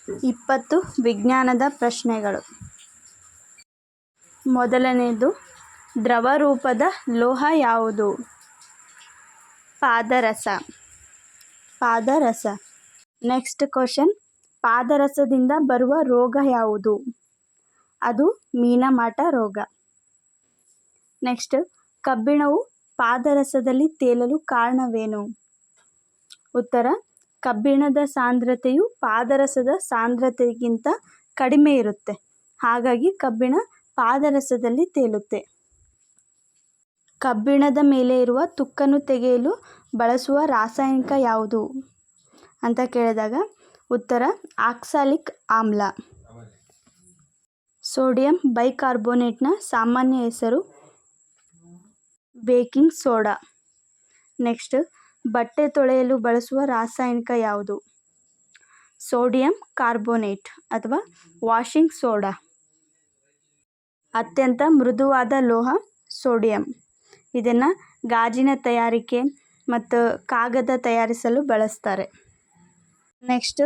20 ವಿಜ್ಞಾನದ ಪ್ರಶ್ನೆಗಳು. ಮೊದಲನೆಯದು, ದ್ರವ ರೂಪದ ಲೋಹ ಯಾವುದು? ಪಾದರಸ. ನೆಕ್ಸ್ಟ್ ಕ್ವಶನ್, ಪಾದರಸದಿಂದ ಬರುವ ರೋಗ ಯಾವುದು? ಅದು ಮೀನಮಾಟ ರೋಗ. ನೆಕ್ಸ್ಟ್, ಕಬ್ಬಿಣವು ಪಾದರಸದಲ್ಲಿ ತೇಲಲು ಕಾರಣವೇನು? ಉತ್ತರ, ಕಬ್ಬಿಣದ ಸಾಂದ್ರತೆಯು ಪಾದರಸದ ಸಾಂದ್ರತೆಗಿಂತ ಕಡಿಮೆ ಇರುತ್ತೆ, ಹಾಗಾಗಿ ಕಬ್ಬಿಣ ಪಾದರಸದಲ್ಲಿ ತೇಲುತ್ತೆ. ಕಬ್ಬಿಣದ ಮೇಲೆ ಇರುವ ತುಕ್ಕನ್ನು ತೆಗೆಯಲು ಬಳಸುವ ರಾಸಾಯನಿಕ ಯಾವುದು ಅಂತ ಕೇಳಿದಾಗ ಉತ್ತರ, ಆಕ್ಸಾಲಿಕ್ ಆಮ್ಲ. ಸೋಡಿಯಂ ಬೈಕಾರ್ಬೋನೇಟ್ನ ಸಾಮಾನ್ಯ ಹೆಸರು ಬೇಕಿಂಗ್ ಸೋಡಾ. ನೆಕ್ಸ್ಟ್, ಬಟ್ಟೆ ತೊಳೆಯಲು ಬಳಸುವ ರಾಸಾಯನಿಕ ಯಾವುದು? ಸೋಡಿಯಂ ಕಾರ್ಬೋನೇಟ್ ಅಥವಾ ವಾಷಿಂಗ್ ಸೋಡಾ. ಅತ್ಯಂತ ಮೃದುವಾದ ಲೋಹ ಸೋಡಿಯಂ. ಇದನ್ನು ಗಾಜಿನ ತಯಾರಿಕೆ ಮತ್ತು ಕಾಗದ ತಯಾರಿಸಲು ಬಳಸ್ತಾರೆ. ನೆಕ್ಸ್ಟ್,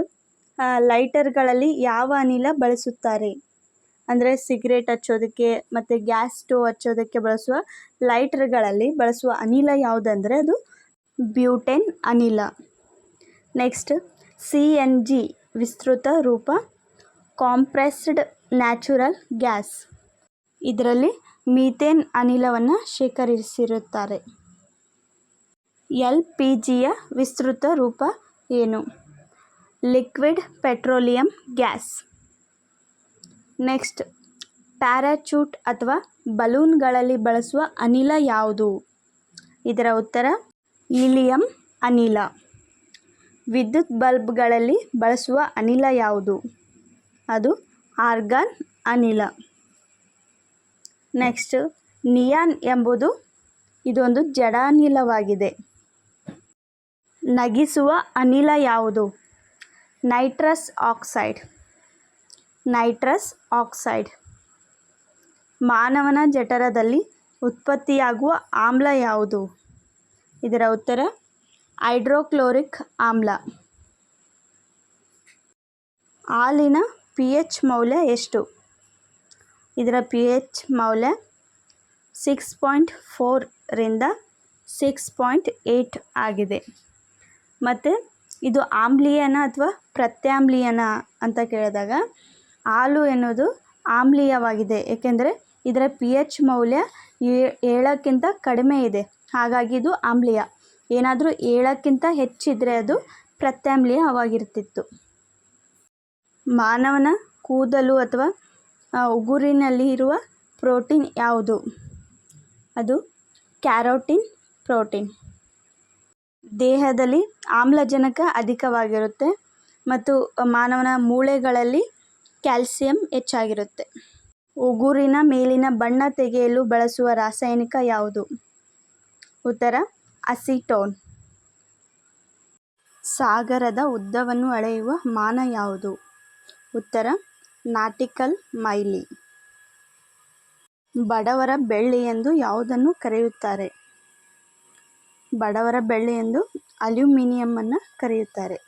ಲೈಟರ್ಗಳಲ್ಲಿ ಯಾವ ಅನಿಲ ಬಳಸುತ್ತಾರೆ? ಅಂದರೆ ಸಿಗರೇಟ್ ಹಚ್ಚೋದಕ್ಕೆ ಮತ್ತು ಗ್ಯಾಸ್ ಸ್ಟೋವ್ ಹಚ್ಚೋದಕ್ಕೆ ಬಳಸುವ ಲೈಟರ್ಗಳಲ್ಲಿ ಬಳಸುವ ಅನಿಲ ಯಾವುದಂದರೆ ಅದು ಬ್ಯೂಟೇನ್ ಅನಿಲ. ನೆಕ್ಸ್ಟ್, CNG ವಿಸ್ತೃತ ರೂಪ ಕಾಂಪ್ರೆಸ್ಡ್ ನ್ಯಾಚುರಲ್ ಗ್ಯಾಸ್. ಇದರಲ್ಲಿ ಮೀಥೇನ್ ಅನಿಲವನ್ನು ಶೇಖರಿಸಿರುತ್ತಾರೆ. LPGಯ ವಿಸ್ತೃತ ರೂಪ ಏನು? Liquid petroleum gas. Next, parachute ಅಥವಾ ಬಲೂನ್ಗಳಲ್ಲಿ ಬಳಸುವ ಅನಿಲ ಯಾವುದು? ಇದರ ಉತ್ತರ ಹೀಲಿಯಂ ಅನಿಲ. ವಿದ್ಯುತ್ ಬಲ್ಬ್ಗಳಲ್ಲಿ ಬಳಸುವ ಅನಿಲ ಯಾವುದು? ಅದು ಆರ್ಗಾನ್ ಅನಿಲ. ನೆಕ್ಸ್ಟ್, ನಿಯಾನ್ ಎಂಬುದು ಇದೊಂದು ಜಡಾನಿಲವಾಗಿದೆ. ನಗಿಸುವ ಅನಿಲ ಯಾವುದು? Nitrous oxide. ಮಾನವನ ಜಠರದಲ್ಲಿ ಉತ್ಪತ್ತಿಯಾಗುವ ಆಮ್ಲ ಯಾವುದು? ಇದರ ಉತ್ತರ ಹೈಡ್ರೋಕ್ಲೋರಿಕ್ ಆಮ್ಲ. ಹಾಲಿನ pH ಮೌಲ್ಯ ಎಷ್ಟು? ಇದರ pH ಮೌಲ್ಯ 6.4 ರಿಂದ 6.8 ಆಗಿದೆ. ಮತ್ತು ಇದು ಆಮ್ಲೀಯನ ಅಥವಾ ಪ್ರತ್ಯಾಮ್ಲೀಯನ ಅಂತ ಕೇಳಿದಾಗ ಹಾಲು ಎನ್ನುವುದು ಆಮ್ಲೀಯವಾಗಿದೆ, ಏಕೆಂದರೆ ಇದರ pH ಮೌಲ್ಯ 7ಕ್ಕಿಂತ ಕಡಿಮೆ ಇದೆ, ಹಾಗಾಗಿ ಇದು ಆಮ್ಲೀಯ. ಏನಾದರೂ 7ಕ್ಕಿಂತ ಹೆಚ್ಚಿದ್ರೆ ಅದು ಪ್ರತ್ಯಾಮ್ಲೀಯವಾಗಿರ್ತಿತ್ತು. ಮಾನವನ ಕೂದಲು ಅಥವಾ ಉಗುರಿನಲ್ಲಿ ಇರುವ ಪ್ರೋಟೀನ್ ಯಾವುದು? ಅದು ಕ್ಯಾರೋಟಿನ್ ಪ್ರೋಟೀನ್. ದೇಹದಲ್ಲಿ ಆಮ್ಲಜನಕ ಅಧಿಕವಾಗಿರುತ್ತೆ ಮತ್ತು ಮಾನವನ ಮೂಳೆಗಳಲ್ಲಿ ಕ್ಯಾಲ್ಸಿಯಂ ಹೆಚ್ಚಾಗಿರುತ್ತೆ. ಉಗುರಿನ ಮೇಲಿನ ಬಣ್ಣ ತೆಗೆಯಲು ಬಳಸುವ ರಾಸಾಯನಿಕ ಯಾವುದು? ಉತ್ತರ ಅಸಿಟೋನ್. ಸಾಗರದ ಉದ್ದವನ್ನು ಅಳೆಯುವ ಮಾನ ಯಾವುದು? ಉತ್ತರ ನಾಟಿಕಲ್ ಮೈಲಿ. ಬಡವರ ಬೆಳ್ಳಿ ಎಂದು ಯಾವುದನ್ನು ಕರೆಯುತ್ತಾರೆ? ಬಡವರ ಬೆಳ್ಳಿ ಎಂದು ಅಲ್ಯೂಮಿನಿಯಂ ಅನ್ನು ಕರೆಯುತ್ತಾರೆ.